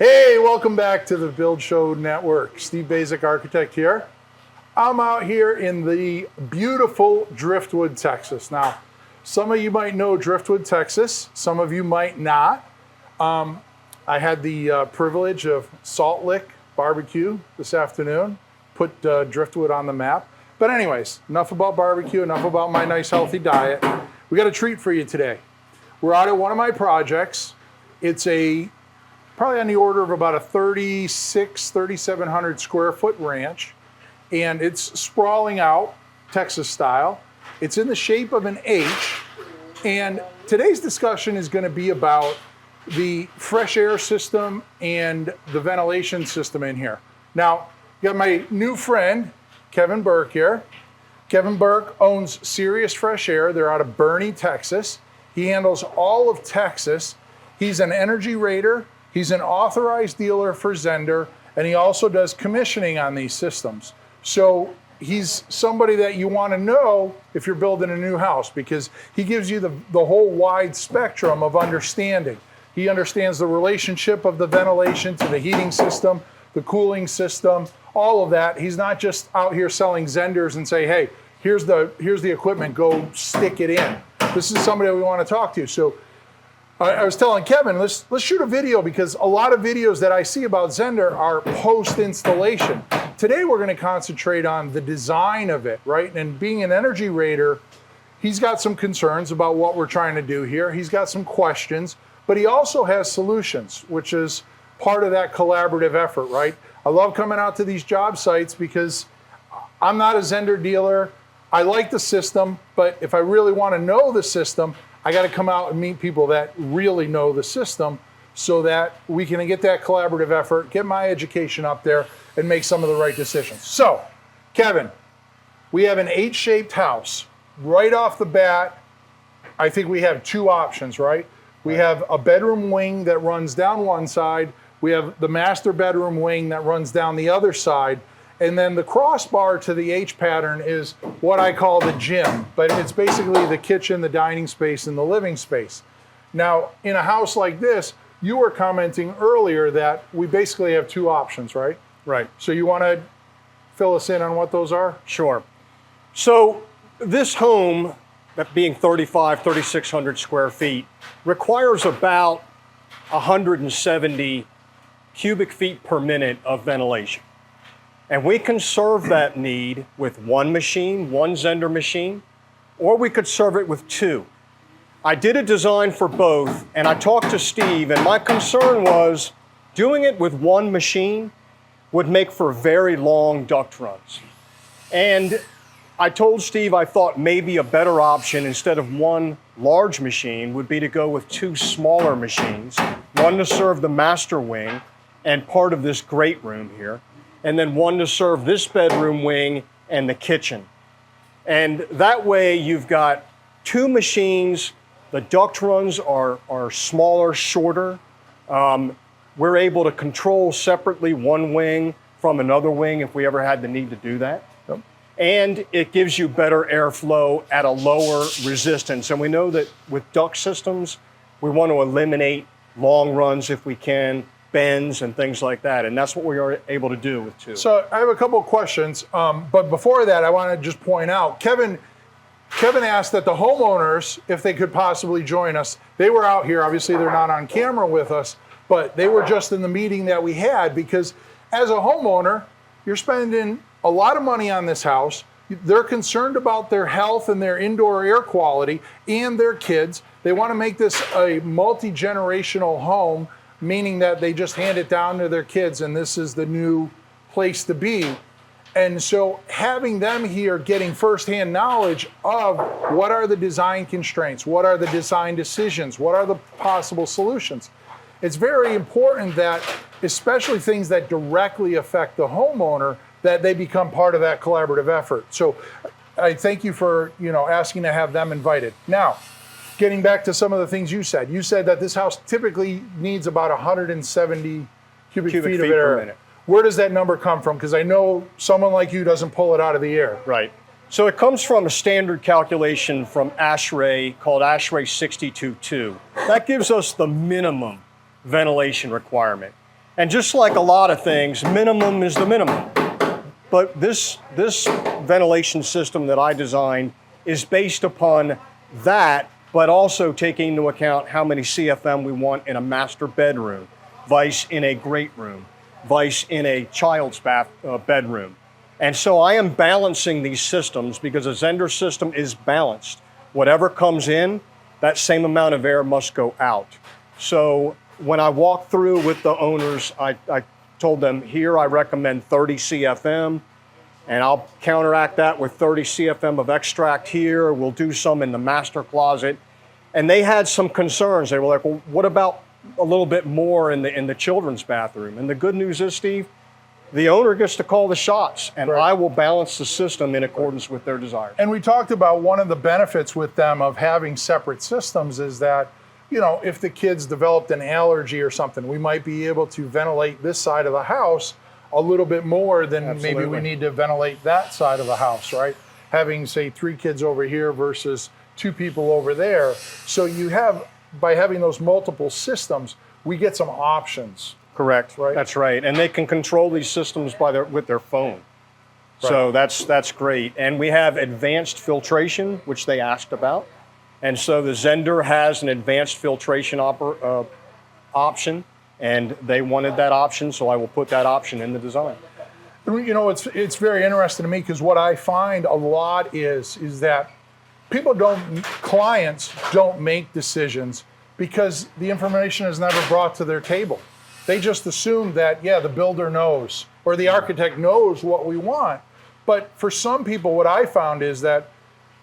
Hey, welcome back to the Build Show Network. Steve Basic, architect here. I'm out here in the beautiful Driftwood, Texas. Now, some of you might know Driftwood, Texas. Some of you might not. I had the privilege of Salt Lick barbecue this afternoon, put Driftwood on the map. But anyways, enough about barbecue, enough about my nice healthy diet. We got a treat for you today. We're out at one of my projects. It's probably on the order of about a 3,700 square foot ranch. And it's sprawling out, Texas style. It's in the shape of an H. And today's discussion is going to be about the fresh air system and the ventilation system in here. Now, you got my new friend, Kevin Burke here. Kevin Burke owns Serious Fresh Air. They're out of Boerne, Texas. He handles all of Texas. He's an energy rater. He's an authorized dealer for Zehender, and he also does commissioning on these systems. So he's somebody that you want to know if you're building a new house, because he gives you the whole wide spectrum of understanding. He understands the relationship of the ventilation to the heating system, the cooling system, all of that. He's not just out here selling Zehnders and say, hey, here's the equipment, go stick it in. This is somebody that we want to talk to. So I was telling Kevin, let's shoot a video, because a lot of videos that I see about Zehnder are post-installation. Today we're going to concentrate on the design of it, right? And being an energy rater, he's got some concerns about what we're trying to do here. He's got some questions, but he also has solutions, which is part of that collaborative effort, right? I love coming out to these job sites because I'm not a Zehnder dealer. I like the system, but if I really want to know the system, I got to come out and meet people that really know the system so that we can get that collaborative effort, get my education up there, and make some of the right decisions. So, Kevin, we have an H-shaped house. Right off the bat, I think we have two options, right? We have a bedroom wing that runs down one side. We have the master bedroom wing that runs down the other side. And then the crossbar to the H pattern is what I call the gym, but it's basically the kitchen, the dining space, and the living space. Now, in a house like this, you were commenting earlier that we basically have two options, right? Right. So you want to fill us in on what those are? Sure. So this home, that being 3,600 square feet, requires about 170 cubic feet per minute of ventilation. And we can serve that need with one machine, one Zehnder machine, or we could serve it with two. I did a design for both, and I talked to Steve, and my concern was doing it with one machine would make for very long duct runs. And I told Steve I thought maybe a better option instead of one large machine would be to go with two smaller machines, one to serve the master wing and part of this great room here, and then one to serve this bedroom wing and the kitchen. And that way you've got two machines. The duct runs are smaller, shorter. We're able to control separately one wing from another wing if we ever had the need to do that. Yep. And it gives you better airflow at a lower resistance. And we know that with duct systems, we want to eliminate long runs if we can, bends and things like that, and that's what we are able to do with two. So I have a couple of questions, but before that, I want to just point out, Kevin asked that the homeowners, if they could possibly join us. They were out here, obviously they're not on camera with us, but they were just in the meeting that we had, because as a homeowner, you're spending a lot of money on this house. They're concerned about their health and their indoor air quality and their kids. They want to make this a multi-generational home, meaning that they just hand it down to their kids and this is the new place to be. And so having them here getting firsthand knowledge of what are the design constraints, what are the design decisions, what are the possible solutions. It's very important that, especially things that directly affect the homeowner, that they become part of that collaborative effort. So I thank you for asking to have them invited. Now, getting back to some of the things you said that this house typically needs about 170 cubic feet of air. Per minute. Where does that number come from? Because I know someone like you doesn't pull it out of the air. Right. So it comes from a standard calculation from ASHRAE called ASHRAE 62.2. That gives us the minimum ventilation requirement. And just like a lot of things, minimum is the minimum. But this ventilation system that I designed is based upon that, but also taking into account how many CFM we want in a master bedroom, vice in a great room, vice in a child's bedroom. And so I am balancing these systems because a Zehender system is balanced. Whatever comes in, that same amount of air must go out. So when I walked through with the owners, I told them, here I recommend 30 CFM, and I'll counteract that with 30 CFM of extract here. We'll do some in the master closet. And they had some concerns. They were like, well, what about a little bit more in the children's bathroom? And the good news is, Steve, the owner gets to call the shots, and Right. I will balance the system in accordance with their desires. And we talked about one of the benefits with them of having separate systems is that, you know, if the kids developed an allergy or something, we might be able to ventilate this side of the house a little bit more than maybe we Absolutely. need to ventilate that side of the house, right? Having, say, 3 kids over here versus 2 people over there. So you have, by having those multiple systems, we get some options. Correct. Right. That's right. And they can control these systems with their phone. So that's great. And we have advanced filtration, which they asked about. And so the Zehender has an advanced filtration option, and they wanted that option, so I will put that option in the design. You know, it's very interesting to me because what I find a lot is that clients don't make decisions because the information is never brought to their table. They just assume that, yeah, the builder knows or the architect knows what we want. But for some people, what I found is that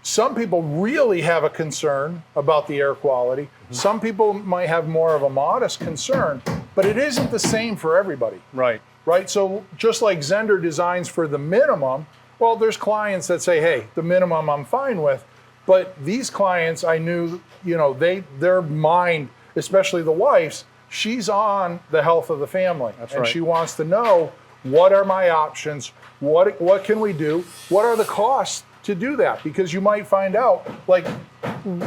some people really have a concern about the air quality. Some people might have more of a modest concern, but it isn't the same for everybody. Right. Right? So just like Zehender designs for the minimum, well, there's clients that say, hey, the minimum I'm fine with. But these clients, I knew, you know, their mind, especially the wife's, she's on the health of the family. That's and right. she wants to know, what are my options? What can we do? What are the costs to do that? Because you might find out, like,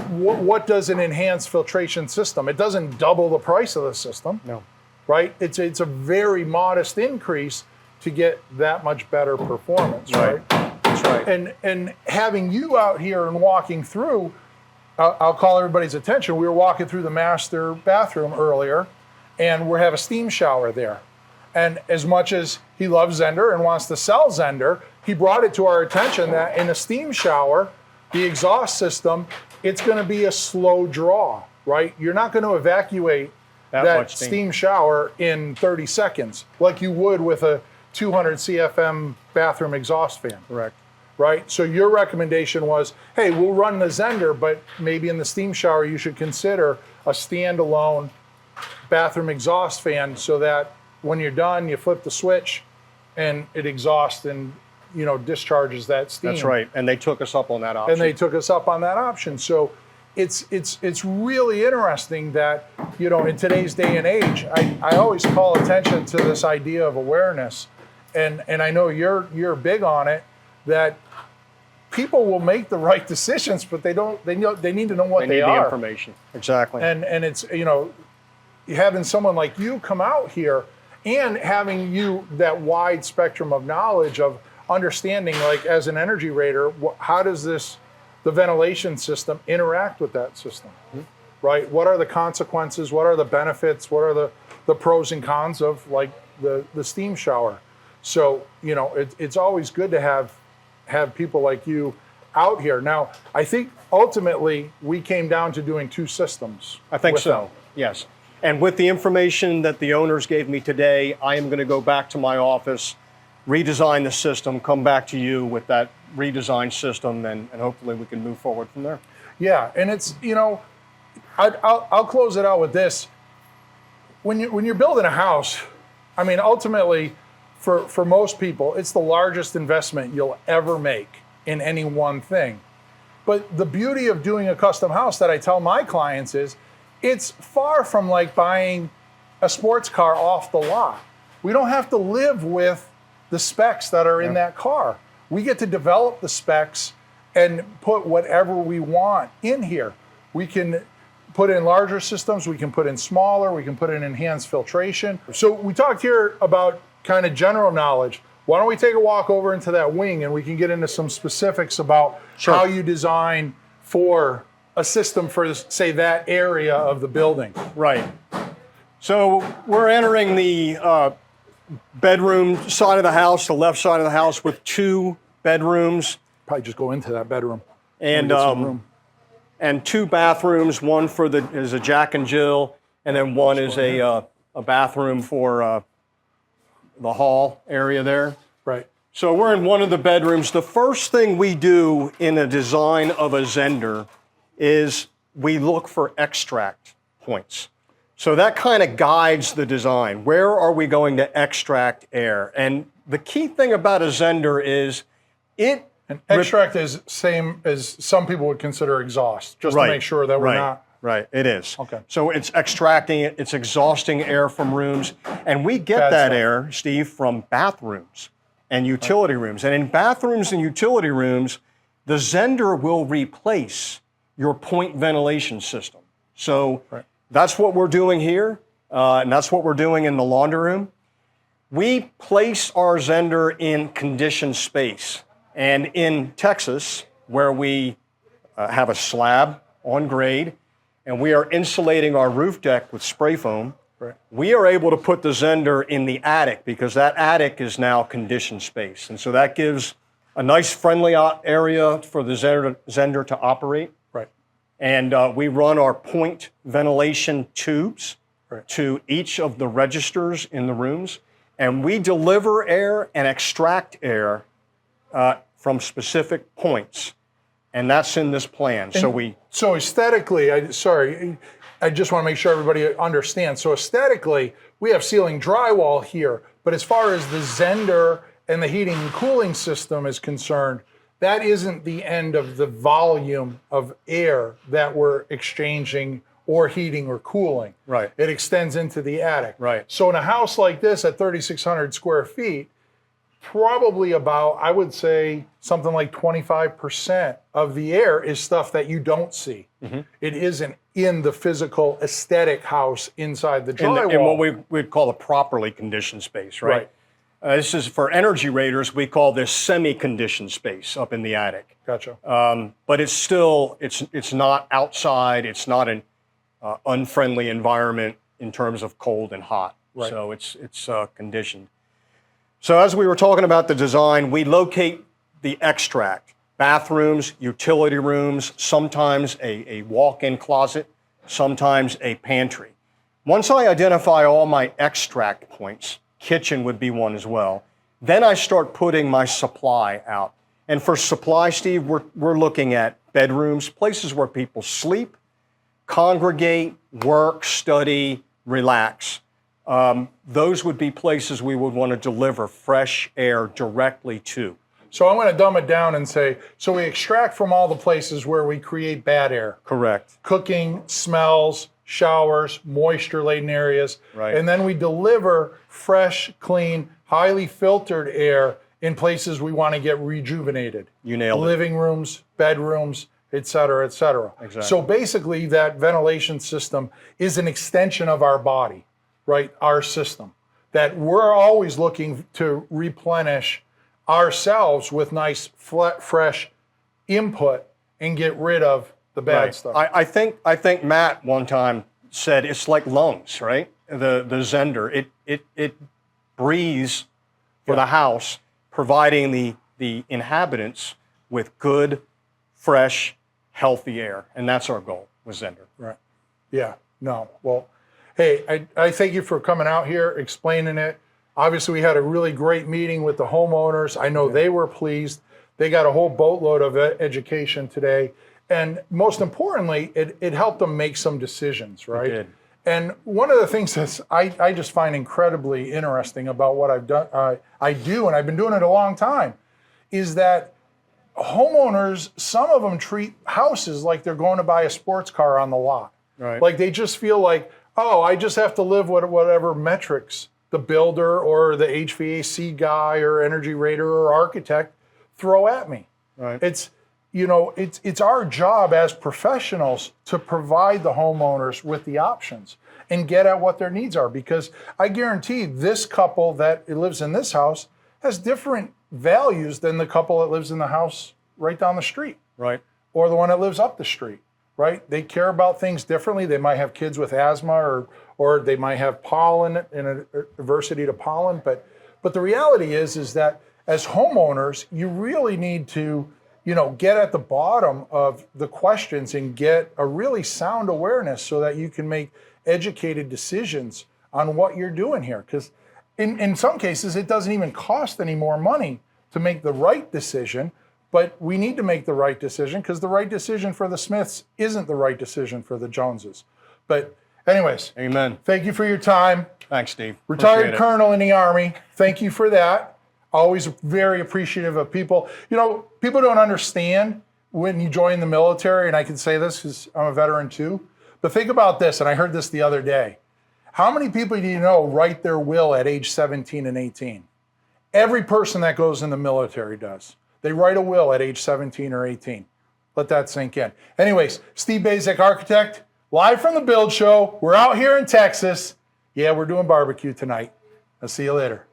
what does an enhanced filtration system? It doesn't double the price of the system. No. Right? It's a very modest increase to get that much better performance, right? That's right. And having you out here and walking through, I'll call everybody's attention. We were walking through the master bathroom earlier, and we have a steam shower there. And as much as he loves Zehender and wants to sell Zehender, he brought it to our attention that in a steam shower, the exhaust system, it's going to be a slow draw, right? You're not going to evacuate that much steam shower in 30 seconds like you would with a 200 CFM bathroom exhaust fan. Correct. Right? So your recommendation was, hey, we'll run the Zehender, but maybe in the steam shower you should consider a standalone bathroom exhaust fan so that when you're done, you flip the switch and it exhausts and, you know, discharges that steam. That's right. And they took us up on that option. And they took us up on that option. So it's really interesting that, you know, in today's day and age, I always call attention to this idea of awareness. And I know you're big on it, that people will make the right decisions, but they need to know what They they need are. the information. Exactly. And it's, you know, having someone like you come out here and having you that wide spectrum of knowledge of understanding, like as an energy rater, how does the ventilation system interact with that system, right? What are the consequences? What are the benefits? What are the pros and cons of like the steam shower? So, you know, it's always good to have people like you out here. Now, I think ultimately we came down to doing 2 systems. I think with so, them. yes. And with the information that the owners gave me today, I am going to go back to my office, redesign the system, come back to you with that redesigned system, and hopefully we can move forward from there. Yeah, and it's, you know, I'll close it out with this. When you're building a house, I mean, ultimately, for most people, it's the largest investment you'll ever make in any one thing. But the beauty of doing a custom house that I tell my clients is, it's far from like buying a sports car off the lot. We don't have to live with the specs that are in that car. We get to develop the specs and put whatever we want in here. We can put in larger systems, we can put in smaller, we can put in enhanced filtration. So we talked here about kind of general knowledge. Why don't we take a walk over into that wing and we can get into some specifics about how you design for a system for, say, that area of the building. Right. So we're entering the bedroom side of the house, the left side of the house, with 2 bedrooms. Probably just go into that bedroom. And 2 bathrooms. One is a Jack and Jill, and then one is a bathroom for the hall area there. Right. So we're in one of the bedrooms. The first thing we do in a design of a Zehnder is we look for extract points. So that kind of guides the design. Where are we going to extract air? And the key thing about a Zehnder is and extract is same as some people would consider exhaust, just to make sure that we're not. Right, it is. Okay. So it's extracting it, it's exhausting air from rooms, and we get that air, Steve, from bathrooms and utility rooms. And in bathrooms and utility rooms, the Zehnder will replace your point ventilation system. So that's what we're doing here, and that's what we're doing in the laundry room. We place our Zehnder in conditioned space. And in Texas, where we have a slab on grade, and we are insulating our roof deck with spray foam, we are able to put the Zehnder in the attic because that attic is now conditioned space. And so that gives a nice friendly area for the Zehnder to operate. Right. And we run our point ventilation tubes to each of the registers in the rooms. And we deliver air and extract air from specific points. And that's in this plan. So aesthetically, I just want to make sure everybody understands. So aesthetically, we have ceiling drywall here, but as far as the Zehnder and the heating and cooling system is concerned, that isn't the end of the volume of air that we're exchanging or heating or cooling. Right. It extends into the attic. Right. So in a house like this at 3,600 square feet, probably about, I would say, something like 25% of the air is stuff that you don't see. Mm-hmm. It isn't in the physical aesthetic house inside the drywall. In what we'd call a properly conditioned space, right? This is for energy raters, we call this semi-conditioned space up in the attic. Gotcha. But it's still, it's not outside, it's not an unfriendly environment in terms of cold and hot. Right. So it's conditioned. So as we were talking about the design, we locate the extract, bathrooms, utility rooms, sometimes a walk-in closet, sometimes a pantry. Once I identify all my extract points, kitchen would be one as well, then I start putting my supply out. And for supply, Steve, we're looking at bedrooms, places where people sleep, congregate, work, study, relax. Those would be places we would want to deliver fresh air directly to. So I'm going to dumb it down and say, so we extract from all the places where we create bad air. Correct. Cooking, smells, showers, moisture-laden areas. Right. And then we deliver fresh, clean, highly filtered air in places we want to get rejuvenated. You nailed it. Living rooms, bedrooms, et cetera, et cetera. Exactly. So basically that ventilation system is an extension of our body, right? Our system. That we're always looking to replenish ourselves with nice, fresh input and get rid of the bad stuff. I think Matt one time said it's like lungs, right? The Zehnder, it breathes for the house, providing the inhabitants with good, fresh, healthy air, and that's our goal with Zehnder. Right. Yeah. No. Well, hey, I thank you for coming out here, explaining it. Obviously, we had a really great meeting with the homeowners. I know they were pleased. They got a whole boatload of education today. And most importantly, it helped them make some decisions, right? It did. And one of the things that I just find incredibly interesting about what I've done, I do, and I've been doing it a long time, is that homeowners, some of them treat houses like they're going to buy a sports car on the lot. Right. Like they just feel like, oh, I just have to live with whatever metrics the builder or the HVAC guy or energy rater or architect throw at me. Right. It's, it's our job as professionals to provide the homeowners with the options and get at what their needs are. Because I guarantee this couple that lives in this house has different values than the couple that lives in the house right down the street. Right. Or the one that lives up the street, right? They care about things differently. They might have kids with asthma or they might have pollen and an adversity to pollen. But the reality is that as homeowners, you really need to, get at the bottom of the questions and get a really sound awareness so that you can make educated decisions on what you're doing here. Because in some cases, it doesn't even cost any more money to make the right decision, but we need to make the right decision because the right decision for the Smiths isn't the right decision for the Joneses. But anyways, amen. Thank you for your time. Thanks, Steve. Retired colonel in the Army. Thank you for that. Always very appreciative of people. People don't understand when you join the military, and I can say this because I'm a veteran too, but think about this, and I heard this the other day. How many people do you know write their will at age 17 and 18? Every person that goes in the military does. They write a will at age 17 or 18. Let that sink in. Anyways, Steve Bazek, architect, live from the Build Show. We're out here in Texas. Yeah, we're doing barbecue tonight. I'll see you later.